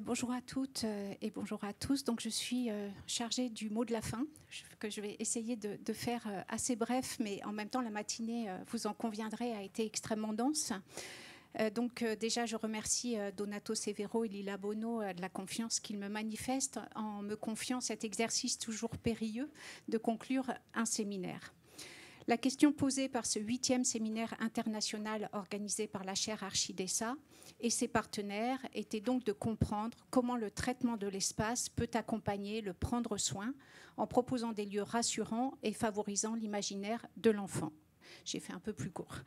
Bonjour à toutes et bonjour à tous. Donc, je suis chargée du mot de la fin, que je vais essayer de faire assez bref, mais en même temps, la matinée, vous en conviendrez, a été extrêmement dense. Déjà, je remercie Donato Severo et Lila Bono de la confiance qu'ils me manifestent en me confiant cet exercice toujours périlleux de conclure un séminaire. La question posée par ce 8e séminaire international organisé par la chaire Archidessa et ses partenaires était donc de comprendre comment le traitement de l'espace peut accompagner le prendre soin en proposant des lieux rassurants et favorisant l'imaginaire de l'enfant. J'ai fait un peu plus court.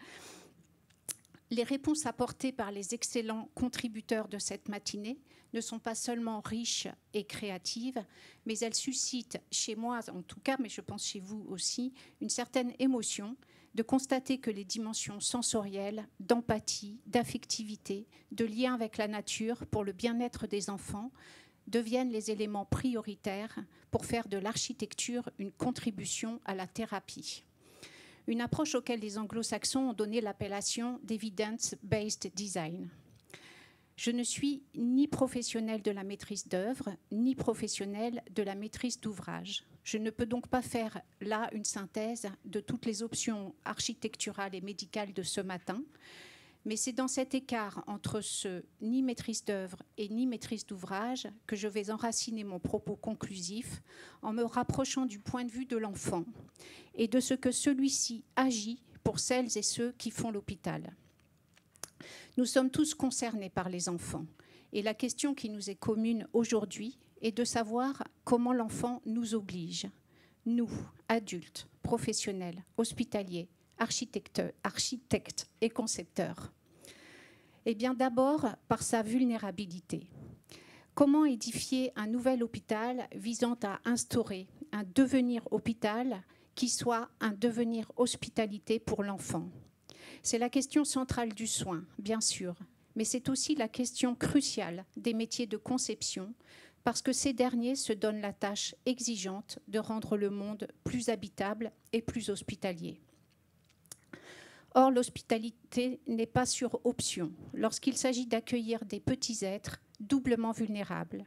Les réponses apportées par les excellents contributeurs de cette matinée ne sont pas seulement riches et créatives, mais elles suscitent chez moi, en tout cas, mais je pense chez vous aussi, une certaine émotion de constater que les dimensions sensorielles, d'empathie, d'affectivité, de lien avec la nature pour le bien-être des enfants deviennent les éléments prioritaires pour faire de l'architecture une contribution à la thérapie. Une approche auquel les anglo-saxons ont donné l'appellation d'evidence-based design. Je ne suis ni professionnelle de la maîtrise d'œuvre, ni professionnelle de la maîtrise d'ouvrage. Je ne peux donc pas faire là une synthèse de toutes les options architecturales et médicales de ce matin, mais c'est dans cet écart entre ce ni maîtrise d'œuvre et ni maîtrise d'ouvrage que je vais enraciner mon propos conclusif en me rapprochant du point de vue de l'enfant et de ce que celui-ci agit pour celles et ceux qui font l'hôpital. Nous sommes tous concernés par les enfants et la question qui nous est commune aujourd'hui est de savoir comment l'enfant nous oblige, nous, adultes, professionnels, hospitaliers, architectes et concepteurs. Eh bien d'abord par sa vulnérabilité. Comment édifier un nouvel hôpital visant à instaurer un devenir hôpital qui soit un devenir hospitalité pour l'enfant? C'est la question centrale du soin, bien sûr, mais c'est aussi la question cruciale des métiers de conception, parce que ces derniers se donnent la tâche exigeante de rendre le monde plus habitable et plus hospitalier. Or, l'hospitalité n'est pas sur option lorsqu'il s'agit d'accueillir des petits êtres doublement vulnérables.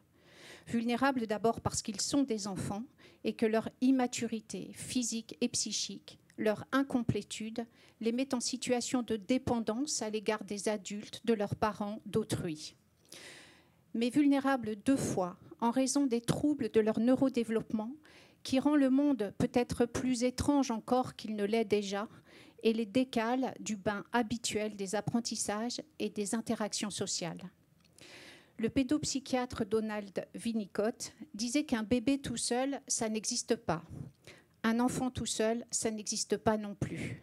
Vulnérables d'abord parce qu'ils sont des enfants et que leur immaturité physique et psychique, leur incomplétude, les met en situation de dépendance à l'égard des adultes, de leurs parents, d'autrui. Mais vulnérables deux fois en raison des troubles de leur neurodéveloppement qui rend le monde peut-être plus étrange encore qu'il ne l'est déjà et les décale du bain habituel des apprentissages et des interactions sociales. Le pédopsychiatre Donald Winnicott disait qu'un bébé tout seul, ça n'existe pas. Un enfant tout seul, ça n'existe pas non plus.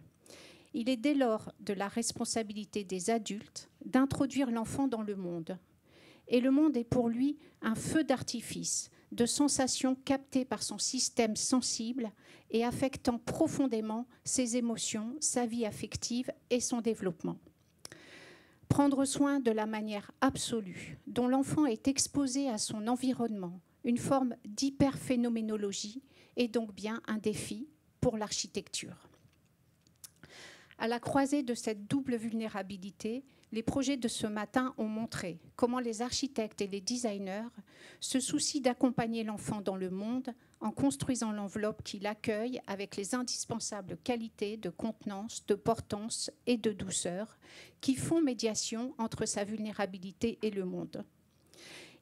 Il est dès lors de la responsabilité des adultes d'introduire l'enfant dans le monde. Et le monde est pour lui un feu d'artifice, de sensations captées par son système sensible et affectant profondément ses émotions, sa vie affective et son développement. Prendre soin de la manière absolue dont l'enfant est exposé à son environnement, une forme d'hyperphénoménologie, est donc bien un défi pour l'architecture. À la croisée de cette double vulnérabilité, les projets de ce matin ont montré comment les architectes et les designers se soucient d'accompagner l'enfant dans le monde en construisant l'enveloppe qui l'accueille avec les indispensables qualités de contenance, de portance et de douceur qui font médiation entre sa vulnérabilité et le monde.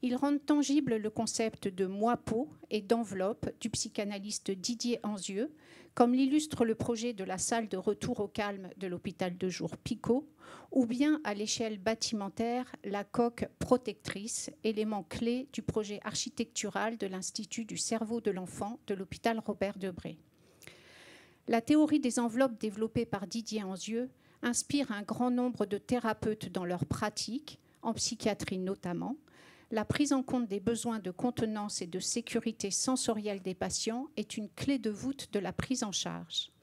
Ils rendent tangible le concept de moi-peau et d'enveloppe du psychanalyste Didier Anzieux, comme l'illustre le projet de la salle de retour au calme de l'hôpital de jour Picot, ou bien à l'échelle bâtimentaire, la coque protectrice, élément clé du projet architectural de l'Institut du cerveau de l'enfant de l'hôpital Robert Debré. La théorie des enveloppes développée par Didier Anzieux inspire un grand nombre de thérapeutes dans leur pratique, en psychiatrie notamment. La prise en compte des besoins de contenance et de sécurité sensorielle des patients est une clé de voûte de la prise en charge.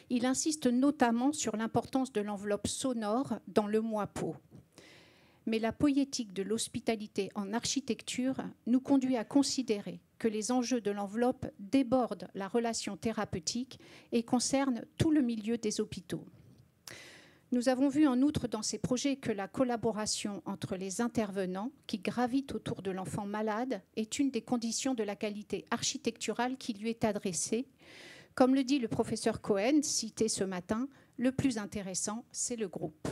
Il insiste notamment sur l'importance de l'enveloppe sonore dans le moi-peau. Mais la poétique de l'hospitalité en architecture nous conduit à considérer que les enjeux de l'enveloppe débordent la relation thérapeutique et concernent tout le milieu des hôpitaux. Nous avons vu en outre dans ces projets que la collaboration entre les intervenants qui gravitent autour de l'enfant malade est une des conditions de la qualité architecturale qui lui est adressée. Comme le dit le professeur Cohen, cité ce matin, le plus intéressant, c'est le groupe.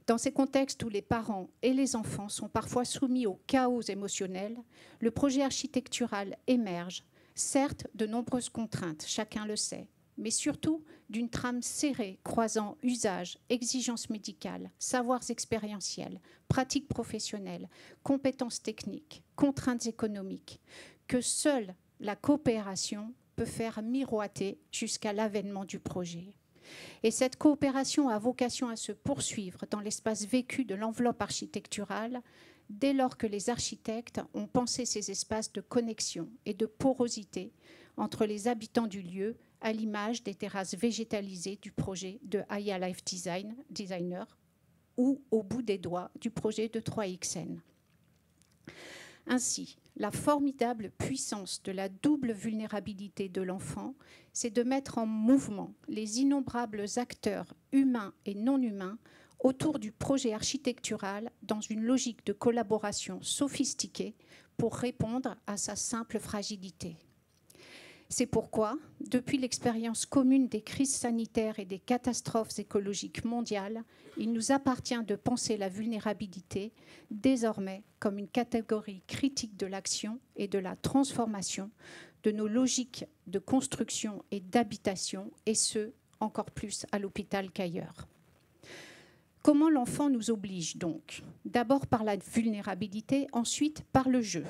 Dans ces contextes où les parents et les enfants sont parfois soumis au chaos émotionnel, le projet architectural émerge, certes de nombreuses contraintes, chacun le sait, mais surtout d'une trame serrée croisant usage, exigences médicales, savoirs expérientiels, pratiques professionnelles, compétences techniques, contraintes économiques, que seule la coopération peut faire miroiter jusqu'à l'avènement du projet. Et cette coopération a vocation à se poursuivre dans l'espace vécu de l'enveloppe architecturale dès lors que les architectes ont pensé ces espaces de connexion et de porosité entre les habitants du lieu, à l'image des terrasses végétalisées du projet de Aya Life Designer ou au bout des doigts du projet de 3XN. Ainsi, la formidable puissance de la double vulnérabilité de l'enfant, c'est de mettre en mouvement les innombrables acteurs humains et non humains autour du projet architectural dans une logique de collaboration sophistiquée pour répondre à sa simple fragilité. C'est pourquoi, depuis l'expérience commune des crises sanitaires et des catastrophes écologiques mondiales, il nous appartient de penser la vulnérabilité désormais comme une catégorie critique de l'action et de la transformation de nos logiques de construction et d'habitation, et ce, encore plus à l'hôpital qu'ailleurs. Comment l'enfant nous oblige donc? D'abord par la vulnérabilité, ensuite par le jeu.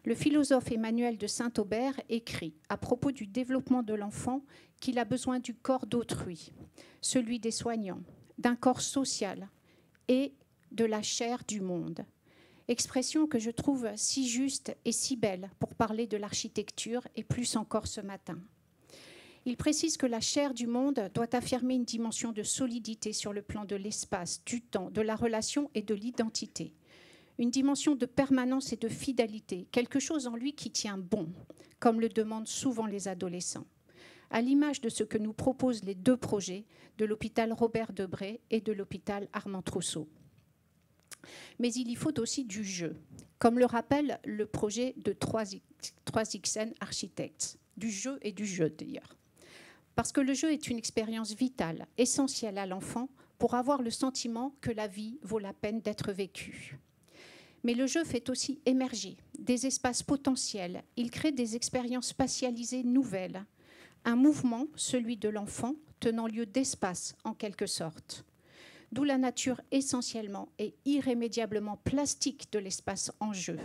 Le philosophe Emmanuel de Saint-Aubert écrit à propos du développement de l'enfant qu'il a besoin du corps d'autrui, celui des soignants, d'un corps social et de la chair du monde. Expression que je trouve si juste et si belle pour parler de l'architecture et plus encore ce matin. Il précise que la chair du monde doit affirmer une dimension de solidité sur le plan de l'espace, du temps, de la relation et de l'identité. Une dimension de permanence et de fidélité, quelque chose en lui qui tient bon, comme le demandent souvent les adolescents, à l'image de ce que nous proposent les deux projets de l'hôpital Robert Debré et de l'hôpital Armand Trousseau. Mais il y faut aussi du jeu, comme le rappelle le projet de 3XN Architects, du jeu et du jeu d'ailleurs. Parce que le jeu est une expérience vitale, essentielle à l'enfant, pour avoir le sentiment que la vie vaut la peine d'être vécue. Mais le jeu fait aussi émerger des espaces potentiels. Il crée des expériences spatialisées nouvelles. Un mouvement, celui de l'enfant, tenant lieu d'espace en quelque sorte. D'où la nature essentiellement et irrémédiablement plastique de l'espace en jeu.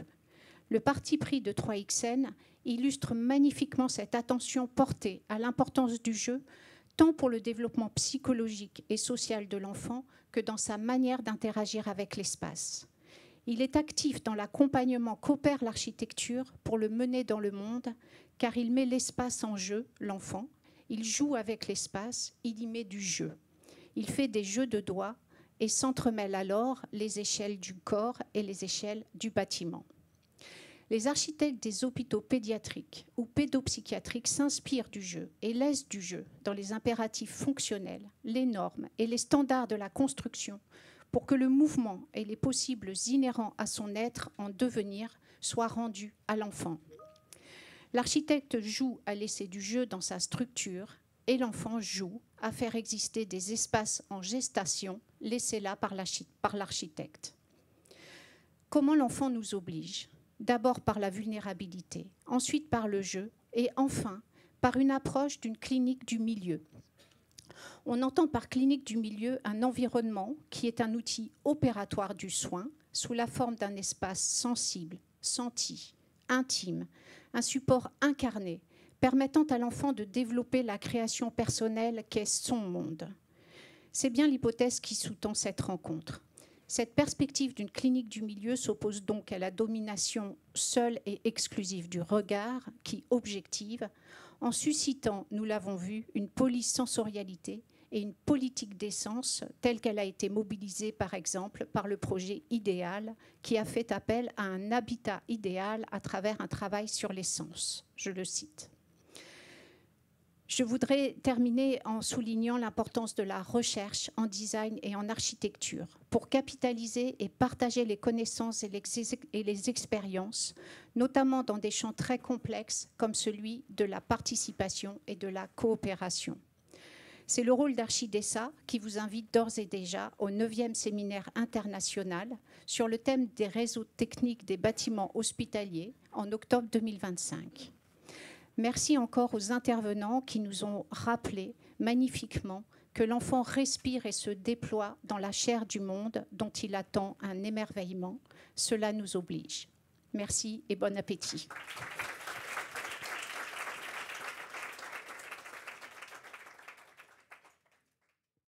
Le parti pris de 3XN illustre magnifiquement cette attention portée à l'importance du jeu, tant pour le développement psychologique et social de l'enfant que dans sa manière d'interagir avec l'espace. Il est actif dans l'accompagnement qu'opère l'architecture pour le mener dans le monde, car il met l'espace en jeu, l'enfant. Il joue avec l'espace, il y met du jeu. Il fait des jeux de doigts et s'entremêle alors les échelles du corps et les échelles du bâtiment. Les architectes des hôpitaux pédiatriques ou pédopsychiatriques s'inspirent du jeu et laissent du jeu dans les impératifs fonctionnels, les normes et les standards de la construction pour que le mouvement et les possibles inhérents à son être en devenir soient rendus à l'enfant. L'architecte joue à laisser du jeu dans sa structure et l'enfant joue à faire exister des espaces en gestation laissés là par l'architecte. Comment l'enfant nous oblige? D'abord par la vulnérabilité, ensuite par le jeu et enfin par une approche d'une clinique du milieu. On entend par clinique du milieu un environnement qui est un outil opératoire du soin sous la forme d'un espace sensible, senti, intime, un support incarné permettant à l'enfant de développer la création personnelle qu'est son monde. C'est bien l'hypothèse qui sous-tend cette rencontre. Cette perspective d'une clinique du milieu s'oppose donc à la domination seule et exclusive du regard qui objective, en suscitant, nous l'avons vu, une polysensorialité et une politique d'essence telle qu'elle a été mobilisée par exemple par le projet Idéal qui a fait appel à un habitat idéal à travers un travail sur l'essence. Je le cite. Je voudrais terminer en soulignant l'importance de la recherche en design et en architecture pour capitaliser et partager les connaissances et les expériences, notamment dans des champs très complexes comme celui de la participation et de la coopération. C'est le rôle d'Archidessa qui vous invite d'ores et déjà au 9e séminaire international sur le thème des réseaux techniques des bâtiments hospitaliers en octobre 2025. Merci encore aux intervenants qui nous ont rappelé magnifiquement que l'enfant respire et se déploie dans la chair du monde dont il attend un émerveillement. Cela nous oblige. Merci et bon appétit.